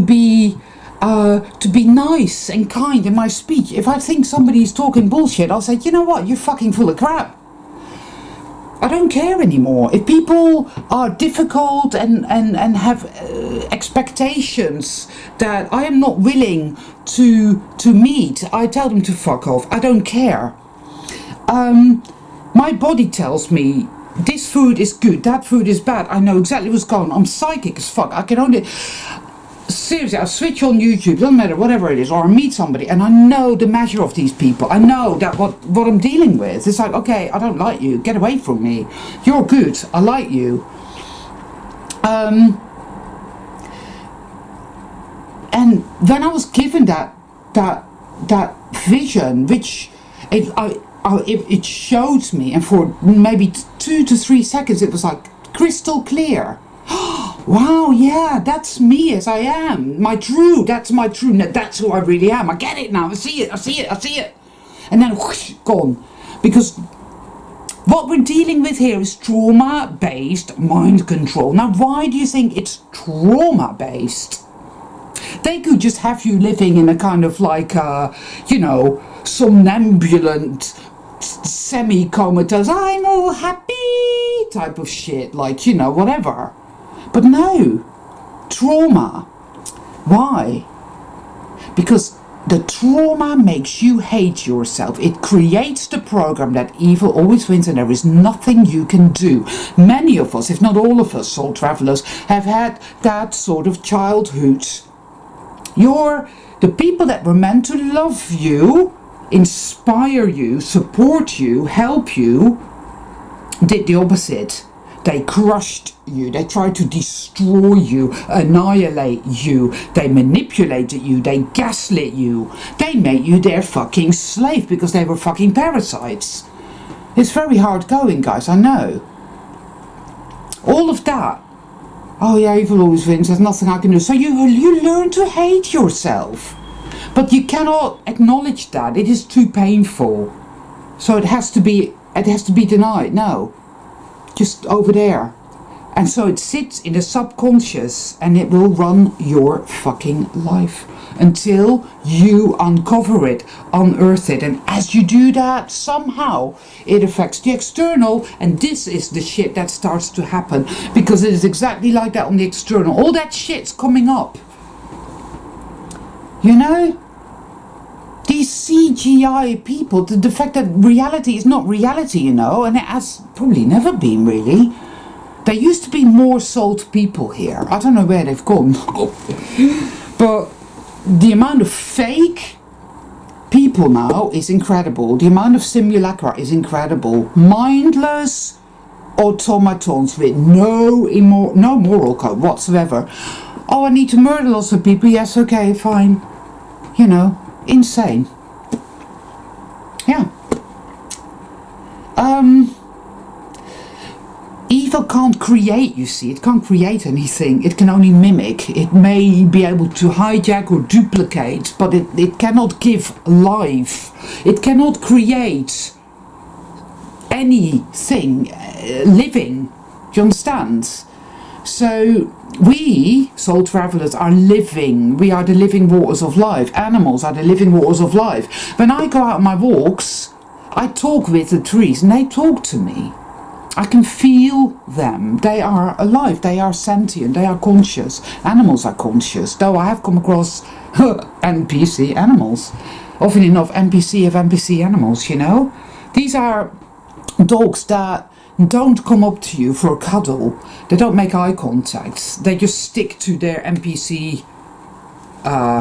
[SPEAKER 1] be nice and kind in my speech. If I think somebody's talking bullshit, I'll say, you know what, you're fucking full of crap. I don't care anymore. If people are difficult and have expectations that I am not willing to meet, I tell them to fuck off. I don't care. My body tells me this food is good, that food is bad. I know exactly what's going on. I'm psychic as fuck. I can only... Seriously, I switch on YouTube, doesn't matter, whatever it is, or I meet somebody and I know the measure of these people. I know that what I'm dealing with. It's like, okay, I don't like you, get away from me. You're good, I like you. And when I was given that vision, which it showed me, and for maybe 2 to 3 seconds it was like crystal clear. Wow, yeah, that's me as I am. That's my true, that's who I really am. I get it now, I see it. And then whoosh, gone. Because what we're dealing with here is trauma-based mind control. Now, why do you think it's trauma-based? They could just have you living in a kind of like, you know, somnambulant, semi-comatose, I'm all happy type of shit. Like, you know, whatever. But no, trauma. Why? Because the trauma makes you hate yourself. It creates the program that evil always wins and there is nothing you can do. Many of us, if not all of us, soul travelers, have had that sort of childhood. The people that were meant to love you, inspire you, support you, help you, did the opposite. They crushed you. They tried to destroy you, annihilate you. They manipulated you. They gaslit you. They made you their fucking slave because they were fucking parasites. It's very hard going, guys, I know. All of that. Oh yeah, evil always wins. There's nothing I can do. So you learn to hate yourself. But you cannot acknowledge that. It is too painful. So it has to be denied. No. Just over there. And so it sits in the subconscious and it will run your fucking life until you uncover it, unearth it. And as you do that, somehow it affects the external, and this is the shit that starts to happen, because it is exactly like that on the external. All that shit's coming up. You know? These CGI people, the fact that reality is not reality, you know, and it has probably never been really. There used to be more salt people here. I don't know where they've gone. But the amount of fake people now is incredible. The amount of simulacra is incredible. Mindless automatons with no moral code whatsoever. Oh, I need to murder lots of people. Yes, okay, fine. You know, insane. Yeah. Evil can't create, you see. It can't create anything. It can only mimic. It may be able to hijack or duplicate, but it cannot give life. It cannot create anything living. Do you understand? So we, soul travelers, are living. We are the living waters of life. Animals are the living waters of life. When I go out on my walks, I talk with the trees and they talk to me. I can feel them. They are alive. They are sentient. They are conscious. Animals are conscious. Though I have come across NPC animals. Often enough, NPC of NPC animals, you know. These are dogs that don't come up to you for a cuddle. They don't make eye contact. They just stick to their NPC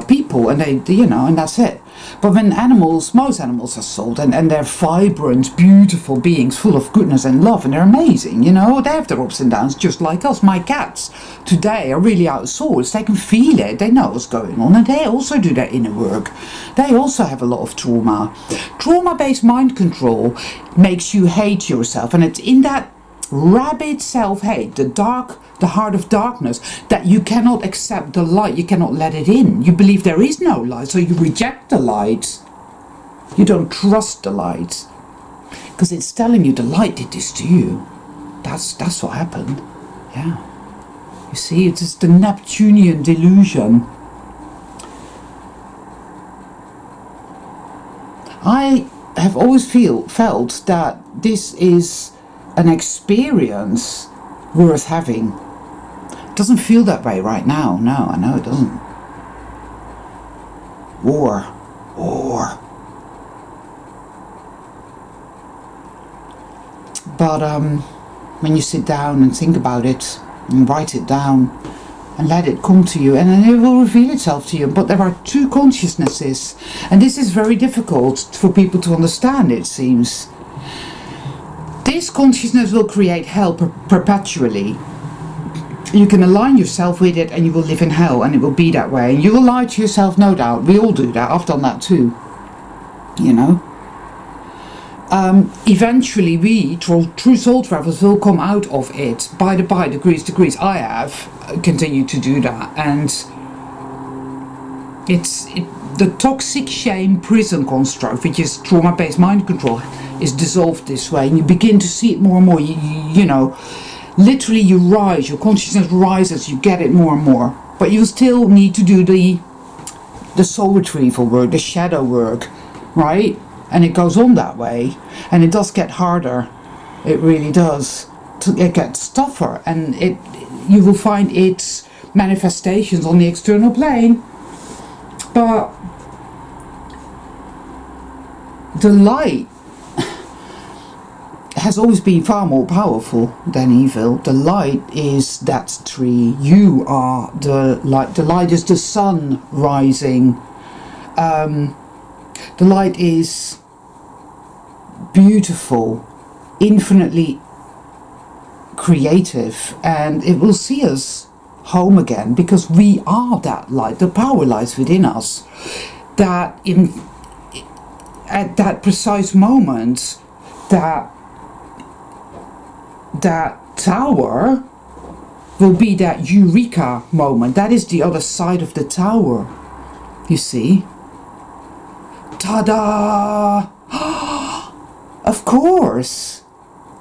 [SPEAKER 1] people, and they you know, and that's it. But when most animals are sold, and they're vibrant, beautiful beings full of goodness and love, and they're amazing, you know, they have their ups and downs just like us. My cats today are really out of sorts. They can feel it, they know what's going on, and they also do their inner work. They also have a lot of trauma. Trauma-based mind control makes you hate yourself, and it's in that rabid self-hate, the heart of darkness, that you cannot accept the light. You cannot let it in. You believe there is no light, so you reject the light. You don't trust the light because it's telling you the light did this to you. That's what happened. Yeah, you see, it is the Neptunian delusion. I have always felt that this is an experience worth having. It doesn't feel that way right now. No, I know it doesn't. War. But when you sit down and think about it and write it down and let it come to you, and then it will reveal itself to you. But there are two consciousnesses, and this is very difficult for people to understand, it seems. This consciousness will create hell perpetually. You can align yourself with it and you will live in hell, and it will be that way. You will lie to yourself, no doubt. We all do that. I've done that too. You know. Eventually we, true soul travelers, will come out of it by degrees. I have continued to do that, and the toxic shame prison construct, which is trauma-based mind control, is dissolved this way, and you begin to see it more and more. You know, literally you rise, your consciousness rises, you get it more and more, but you still need to do the soul retrieval work, the shadow work, right? And it goes on that way, and it does get harder. It really does. It gets tougher, and you will find its manifestations on the external plane. But the light has always been far more powerful than evil. The light is that tree. You are the light. The light is the sun rising. The light is beautiful, infinitely creative, and it will see us home again, because we are that light. The power lies within us. That at that precise moment, that tower will be that eureka moment. That is the other side of the tower, you see. Ta-da! Of course.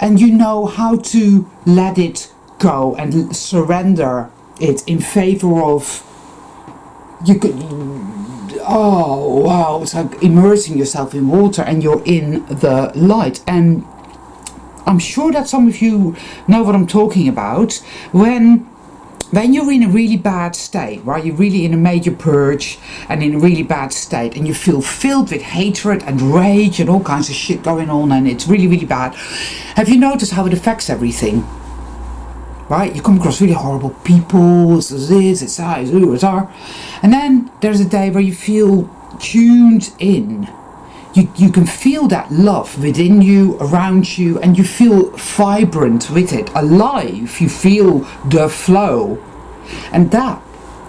[SPEAKER 1] And you know how to let it go and surrender it in favor of, you could, oh wow, it's like immersing yourself in water and you're in the light. And I'm sure that some of you know what I'm talking about. When you're in a really bad state, right? You're really in a major purge and in a really bad state, and you feel filled with hatred and rage and all kinds of shit going on, and it's really, really bad. Have you noticed how it affects everything? Right? You come across really horrible people, it's this, it's that, it's ooh, it's that. And then there's a day where you feel tuned in. You can feel that love within you, around you, and you feel vibrant with it, alive. You feel the flow, and that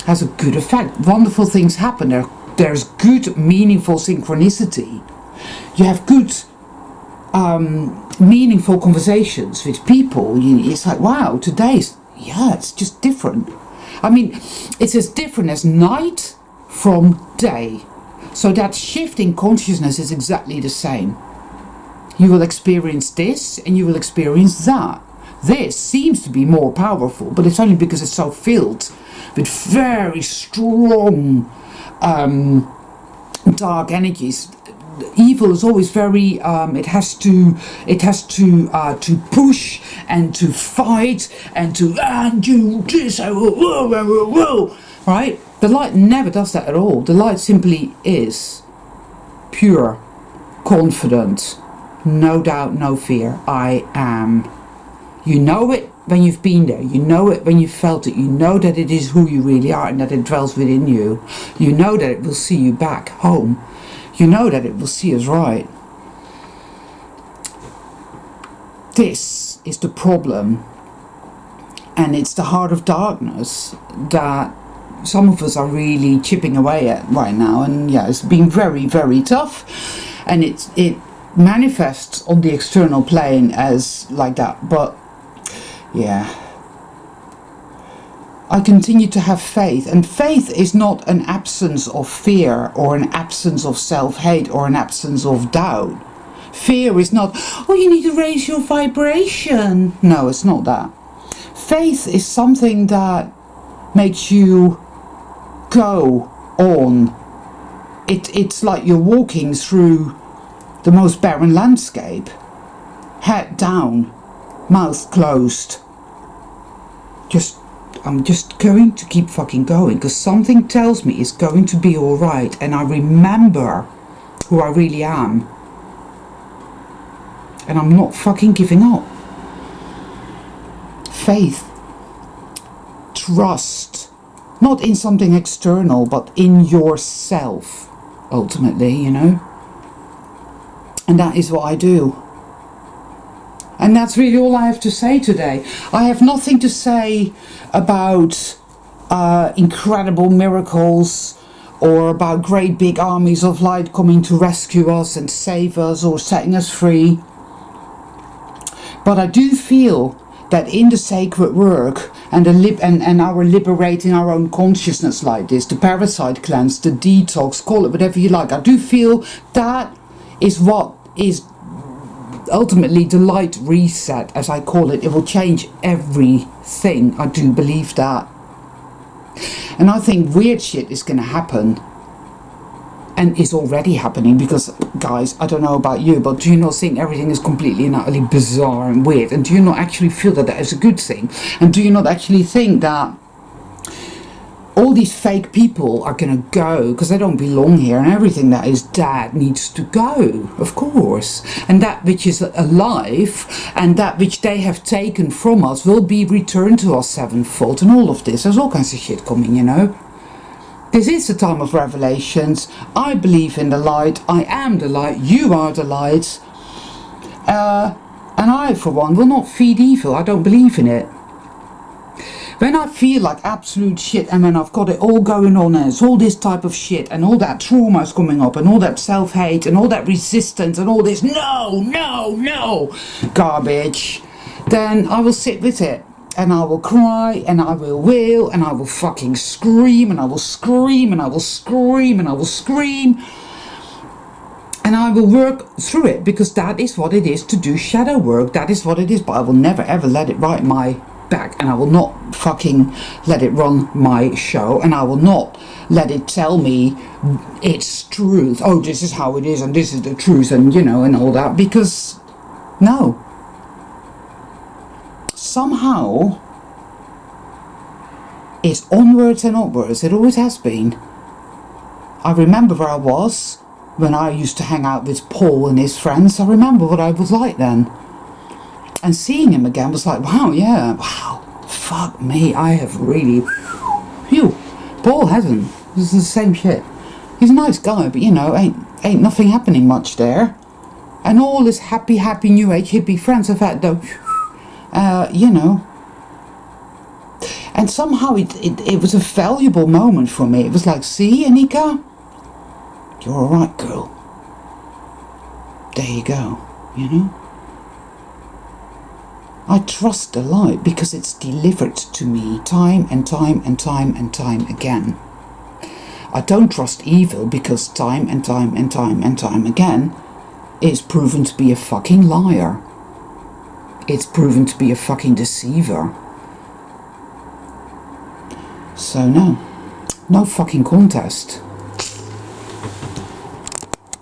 [SPEAKER 1] has a good effect. Wonderful things happen. There's good, meaningful synchronicity. You have good, meaningful conversations with people. It's like, wow, today's, yeah, it's just different. I mean, it's as different as night from day. So that shift in consciousness is exactly the same. You will experience this and you will experience that. This seems to be more powerful, but it's only because it's so filled with very strong dark energies. Evil is always very it has to push and to fight and to do this, right? The light never does that at all. The light simply is pure, confident, no doubt, no fear. I am. You know it when you've been there. You know it when you've felt it. You know that it is who you really are and that it dwells within you. You know that it will see you back home. You know that it will see us right. This is the problem. And it's the heart of darkness that some of us are really chipping away at right now. And yeah, it's been very, very tough. And it manifests on the external plane as like that. But yeah, I continue to have faith. And faith is not an absence of fear or an absence of self-hate or an absence of doubt. Fear is not, oh, you need to raise your vibration. No, it's not that. Faith is something that makes you go on. It's like you're walking through the most barren landscape, head down, mouth closed. I'm just going to keep fucking going, because something tells me it's going to be alright, and I remember who I really am, and I'm not fucking giving up. Faith, trust, not in something external, but in yourself, ultimately, you know. And that is what I do. And that's really all I have to say today. I have nothing to say about incredible miracles or about great big armies of light coming to rescue us and save us or setting us free. But I do feel that in the sacred work and our liberating our own consciousness like this, the parasite cleanse, the detox, call it whatever you like, I do feel that is what is ultimately the light reset, as I call it. It will change everything. I do believe that. And I think weird shit is going to happen. And is already happening, because, guys, I don't know about you, but do you not think everything is completely and utterly bizarre and weird? And do you not actually feel that that is a good thing? And do you not actually think that all these fake people are going to go because they don't belong here, and everything that is dead needs to go, of course, and that which is alive and that which they have taken from us will be returned to us sevenfold, and all of this, there's all kinds of shit coming, you know. This is the time of revelations. I believe in the light. I am the light. You are the light. And I, for one, will not feed evil. I don't believe in it. When I feel like absolute shit, and when I've got it all going on, and it's all this type of shit, and all that trauma is coming up, and all that self-hate, and all that resistance, and all this no garbage, then I will sit with it. And I will cry, and I will wail, and I will fucking scream, and I will scream, and I will scream, and I will scream. And I will work through it, because that is what it is to do shadow work. That is what it is. But I will never ever let it ride my back, and I will not fucking let it run my show, and I will not let it tell me its truth. Oh, this is how it is, and this is the truth, and you know, and all that. Because no. Somehow, it's onwards and upwards. It always has been. I remember where I was when I used to hang out with Paul and his friends. I remember what I was like then. And seeing him again was like, wow, yeah, wow, fuck me, I have really, phew. Paul hasn't. This is the same shit. He's a nice guy, but you know, ain't nothing happening much there. And all his happy new age hippie friends have had though. You know, and somehow it was a valuable moment for me. It was like, see, Anika, you're alright, girl. There you go, you know. I trust the light because it's delivered to me time and time and time and time again. I don't trust evil because time and time and time and time again it's proven to be a fucking liar. It's proven to be a fucking deceiver. So no fucking contest.